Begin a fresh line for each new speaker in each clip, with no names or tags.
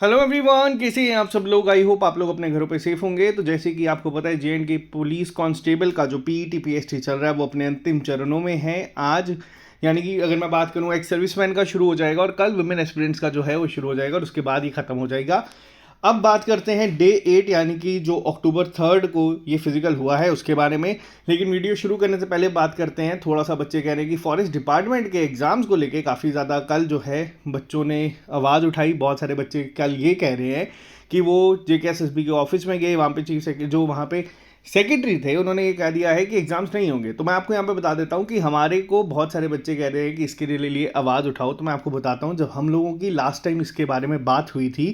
Hello everyone, कैसे हैं आप सब लोग। आई होप आप लोग अपने घरों पे सेफ होंगे। तो जैसे कि आपको पता है, जे.एंड.के पुलिस कांस्टेबल का जो पीईटी पीएसटी चल रहा है वो अपने अंतिम चरणों में है। आज यानी कि अगर मैं बात करूं, एक सर्विसमैन का शुरू हो जाएगा और कल वुमेन एस्पिरेंट्स का जो है वो शुरू हो जाएगा और उसके बाद ही खत्म हो जाएगा। अब बात करते हैं डे 8 यानी कि जो अक्टूबर 3 को ये फिजिकल हुआ है उसके बारे में। लेकिन वीडियो शुरू करने से पहले बात करते हैं, थोड़ा सा बच्चे कह रहे हैं कि फॉरेस्ट डिपार्टमेंट के एग्जाम्स को लेके काफ़ी ज़्यादा कल जो है बच्चों ने आवाज़ उठाई। बहुत सारे बच्चे कल ये कह रहे हैं कि वो JKSSB के ऑफिस में गए, वहाँ पे चीफ जो वहाँ पे सेक्रेटरी थे उन्होंने ये कह दिया है कि एग्जाम्स नहीं होंगे। तो मैं आपको यहाँ पे बता देता हूँ कि हमारे को बहुत सारे बच्चे कह रहे हैं कि इसके लिए आवाज़ उठाओ। तो मैं आपको बताता हूँ, जब हम लोगों की लास्ट टाइम इसके बारे में बात हुई थी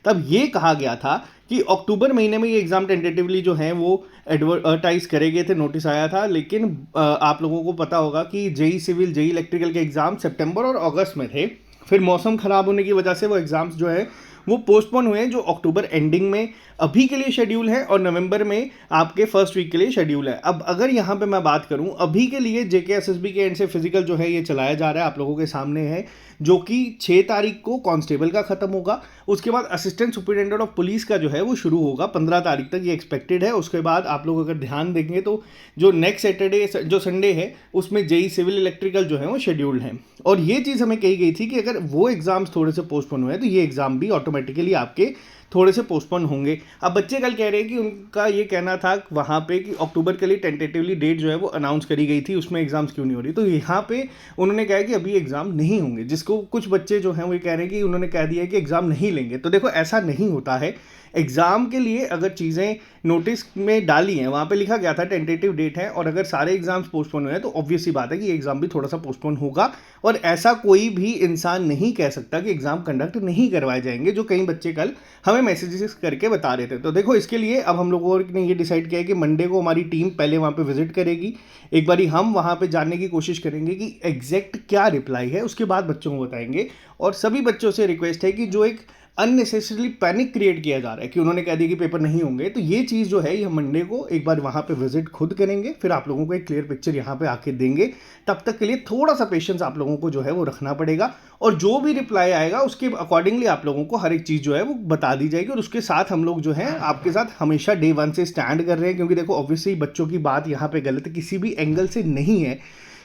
तब ये कहा गया था कि अक्टूबर महीने में ये एग्ज़ाम टेंटेटिवली जो है वो एडवर्टाइज करे गए थे, नोटिस आया था। लेकिन आप लोगों को पता होगा कि जेई सिविल जेई इलेक्ट्रिकल के एग्ज़ाम सितंबर और अगस्त में थे। फिर मौसम ख़राब होने की वजह से वो एग्ज़ाम्स जो है वो पोस्टपोन हुए, जो अक्टूबर एंडिंग में अभी के लिए शेड्यूल है और नवंबर में आपके फर्स्ट वीक के लिए शेड्यूल है। अब अगर यहाँ पे मैं बात करूँ, अभी के लिए JKSSB के एंड से फिजिकल जो है ये चलाया जा रहा है, आप लोगों के सामने है, जो कि 6 तारीख को कांस्टेबल का खत्म होगा। उसके बाद असिस्टेंट सुपरिटेंडेंट ऑफ पुलिस का जो है वो शुरू होगा 15 तारीख तक, ये एक्सपेक्टेड है। उसके बाद आप लोग अगर ध्यान देंगे तो जो नेक्स्ट सैटरडे जो संडे है उसमें जेई सिविल इलेक्ट्रिकल जो है वो शेड्यूल्ड है। और ये चीज़ हमें कही गई थी कि अगर वो एग्जाम्स थोड़े से पोस्टपोन हुए तो ये एग्जाम भी ऑटोमेटिकली आपके थोड़े से पोस्टपोन होंगे। अब बच्चे कल कह रहे हैं कि उनका ये कहना था वहाँ पे कि अक्टूबर के लिए टेंटेटिवली डेट जो है वो अनाउंस करी गई थी, उसमें एग्जाम्स क्यों नहीं हो रही। तो यहाँ पे उन्होंने कहा कि अभी एग्जाम नहीं होंगे, जिसको कुछ बच्चे जो हैं वो ये कह रहे हैं कि उन्होंने कह दिया है कि एग्जाम नहीं लेंगे। तो देखो, ऐसा नहीं होता है। एग्ज़ाम के लिए अगर चीज़ें नोटिस में डाली हैं, वहाँ पे लिखा गया था टेंटेटिव डेट है, और अगर सारे एग्जाम्स पोस्टपोन हुए हैं तो ऑब्वियस सी बात है कि एग्ज़ाम भी थोड़ा सा पोस्टपोन होगा। और ऐसा कोई भी इंसान नहीं कह सकता कि एग्ज़ाम कंडक्ट नहीं करवाए जाएंगे, जो कई बच्चे कल हमें मैसेजेस करके बता रहे थे। तो देखो, इसके लिए अब हम लोगों ने ये डिसाइड किया है कि मंडे को हमारी टीम पहले वहाँ पे विजिट करेगी। एक बारी हम वहाँ पे जानने की कोशिश करेंगे कि एग्जैक्ट क्या रिप्लाई है, उसके बाद बच्चों को बताएंगे। और सभी बच्चों से रिक्वेस्ट है कि जो एक अननेसेसरली पैनिक क्रिएट किया जा रहा है कि उन्होंने कह दिया कि पेपर नहीं होंगे, तो ये चीज़ जो है ये मंडे को एक बार वहाँ पे विजिट खुद करेंगे, फिर आप लोगों को एक क्लियर पिक्चर यहाँ पे आके देंगे। तब तक के लिए थोड़ा सा पेशेंस आप लोगों को जो है वो रखना पड़ेगा, और जो भी रिप्लाई आएगा उसके अकॉर्डिंगली आप लोगों को हर एक चीज़ जो है वो बता दी जाएगी। और उसके साथ हम लोग जो है आपके साथ हमेशा डे 1 से स्टैंड कर रहे हैं, क्योंकि देखो ऑब्वियसली बच्चों की बात यहाँ पे गलत किसी भी एंगल से नहीं है,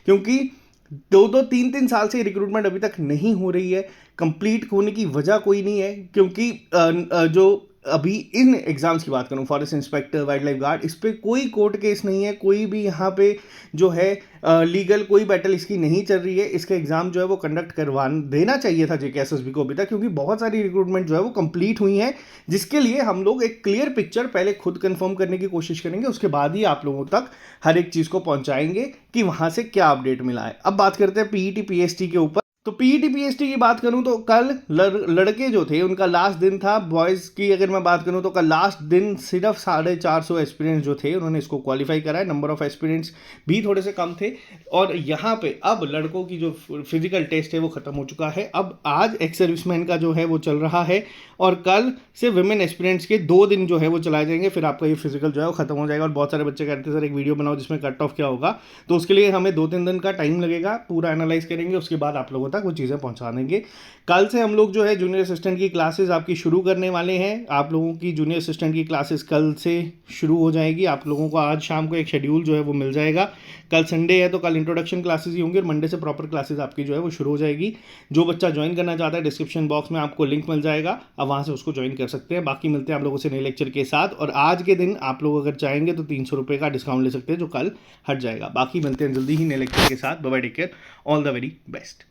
क्योंकि 2-2 3-3 साल से रिक्रूटमेंट अभी तक नहीं हो रही है। कंप्लीट होने की वजह कोई नहीं है, क्योंकि जो अभी इन एग्ज़ाम्स की बात करूं, forest inspector, wild life guard, इस पर कोई कोर्ट केस नहीं है, कोई भी यहाँ पे जो है लीगल कोई बैटल इसकी नहीं चल रही है। इसका एग्ज़ाम जो है वो कंडक्ट करवा देना चाहिए था JKSSB को अभी तक, क्योंकि बहुत सारी रिक्रूटमेंट जो है वो कंप्लीट हुई हैं, जिसके लिए हम लोग एक क्लियर पिक्चर पहले खुद कंफर्म करने की कोशिश करेंगे। उसके बाद ही आप लोगों तक हर एक चीज़ को पहुंचाएंगे कि वहाँ से क्या अपडेट मिला है। अब बात करते हैं पीईटी पीएसटी के ऊपर। तो पीईटी पीएसटी की बात करूं तो कल लड़के जो थे उनका लास्ट दिन था। बॉयज़ की अगर मैं बात करूं तो कल लास्ट दिन सिर्फ 450 एस्पिरेंट्स जो थे उन्होंने इसको क्वालिफाई करा है। नंबर ऑफ एस्पिरेंट्स भी थोड़े से कम थे। और यहाँ पे अब लड़कों की जो फिजिकल टेस्ट है वो ख़त्म हो चुका है। अब आज एक्स सर्विसमैन का जो है वो चल रहा है, और कल से वुमेन एस्पिरेंट्स के 2 दिन जो है वो चलाए जाएंगे, फिर आपका ये फिजिकल जो है वो खत्म हो जाएगा। और बहुत सारे बच्चे कहते हैं सर एक वीडियो बनाओ जिसमें कट ऑफ क्या होगा, तो उसके लिए हमें 2-3 दिन का टाइम लगेगा, पूरा एनालाइज करेंगे, उसके बाद आप लोगों तक वो चीज़ें पहुंचा देंगे। कल से हम लोग जो है जूनियर असिस्टेंट की क्लासेस आपकी शुरू करने वाले हैं। आप लोगों की जूनियर असिस्टेंट की क्लासेस कल से शुरू हो जाएगी। आप लोगों को आज शाम को एक शेड्यूल जो है वो मिल जाएगा। कल संडे है तो कल इंट्रोडक्शन क्लासेस ही होंगी, और मंडे से प्रॉपर क्लासेस आपकी जो है वो शुरू हो जाएगी। जो बच्चा ज्वाइन करना चाहता है, डिस्क्रिप्शन बॉक्स में आपको लिंक मिल जाएगा, आप वहाँ से उसको ज्वाइन कर सकते हैं। बाकी मिलते हैं आप लोगों से नए लेक्चर के साथ, और आज के दिन आप लोग अगर चाहेंगे तो 300 रुपये का डिस्काउंट ले सकते हैं जो कल हट जाएगा। बाकी मिलते हैं जल्दी ही नए लेक्चर के साथ। Bye bye, take care, all the very best.